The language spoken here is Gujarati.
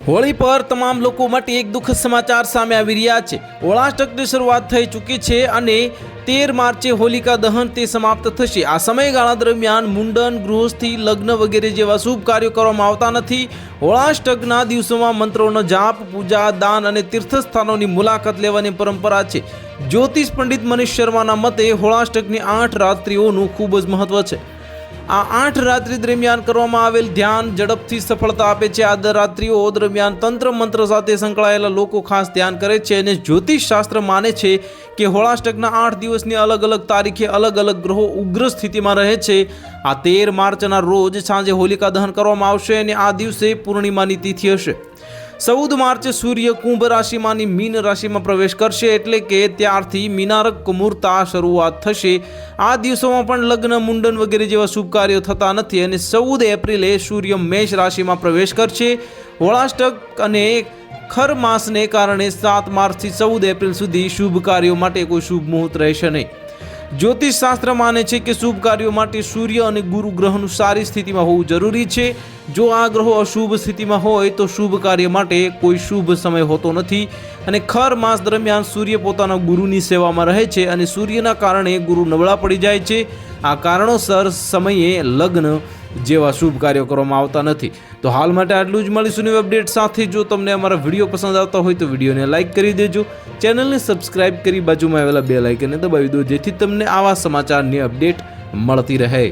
હોળી પર તમામ લોકો માટે એક દુઃખદ સમાચાર સામે આવી રહ્યા છે। હોળાષ્ટકની શરૂઆત થઈ ચૂકી છે અને 13 માર્ચે હોલિકા દહન તે સમાપ્ત થશે। આ સમયગાળા દરમિયાન મુંડન, ગૃહસ્થી, લગ્ન વગેરે જેવા શુભ કાર્યો કરવામાં આવતા નથી। હોળાષ્ટકના દિવસોમાં મંત્રોનો જાપ, પૂજા, દાન અને તીર્થસ્થાનોની મુલાકાત લેવાની પરંપરા છે। જ્યોતિષ પંડિત મનીષ શર્માના મતે હોળાષ્ટકની 8 રાત્રિઓનું ખૂબ જ મહત્વ છે। આ 8 રાત્રિ દરમિયાન કરવામાં આવેલ ધ્યાન ઝડપથી સફળતા આપે છે। આ રાત્રિઓ દરમિયાન તંત્ર મંત્ર સાથે સંકળાયેલા લોકો ખાસ ધ્યાન કરે છે અને જ્યોતિષ શાસ્ત્ર માને છે કે હોળાષ્ટકના 8 દિવસની અલગ અલગ તારીખે અલગ અલગ ગ્રહો ઉગ્ર સ્થિતિમાં રહે છે। આ 13 માર્ચના રોજ સાંજે હોલિકા દહન કરવામાં આવશે અને આ દિવસે પૂર્ણિમાની તિથિ હશે। 14 માર્ચે સૂર્ય કુંભ રાશિમાંની મીન રાશિમાં પ્રવેશ કરશે, એટલે કે ત્યારથી મીનારક મુહૂર્તા શરૂઆત થશે। આ દિવસોમાં પણ લગ્ન, મુંડન વગેરે જેવા શુભ કાર્યો થતા નથી અને 14 એપ્રિલે સૂર્ય મેષ રાશિમાં પ્રવેશ કરશે। હોળાષ્ટક અને ખર માસને કારણે 7 માર્ચથી 14 એપ્રિલ સુધી શુભ કાર્યો માટે કોઈ શુભ મુહૂર્ત રહેશે નહીં। જ્યોતિષ શાસ્ત્ર માને છે કે શુભ કાર્યો માટે સૂર્ય અને ગુરુ ગ્રહનું સારી સ્થિતિમાં હોવું જરૂરી છે। જો આ ગ્રહો અશુભ સ્થિતિમાં હોય તો શુભ કાર્ય માટે કોઈ શુભ સમય હોતો નથી અને ખર માસ દરમિયાન સૂર્ય પોતાના ગુરુની સેવામાં રહે છે અને સૂર્યના કારણે ગુરુ નબળા પડી જાય છે। આ કારણોસર સમયે લગ્ન જેવા શુભ કાર્યો કરવામાં આવતા નથી। તો હાલ માટે આટલું જ। મળીશું નવી અપડેટ સાથે। જો તમને અમારા વિડીયો પસંદ આવતા હોય તો વિડીયોને લાઇક કરી દેજો, ચેનલને સબસ્ક્રાઇબ કરી બાજુમાં આવેલા બેલ આઇકનને દબાવી દો, જેથી તમને આવા સમાચારની અપડેટ મળતી રહે।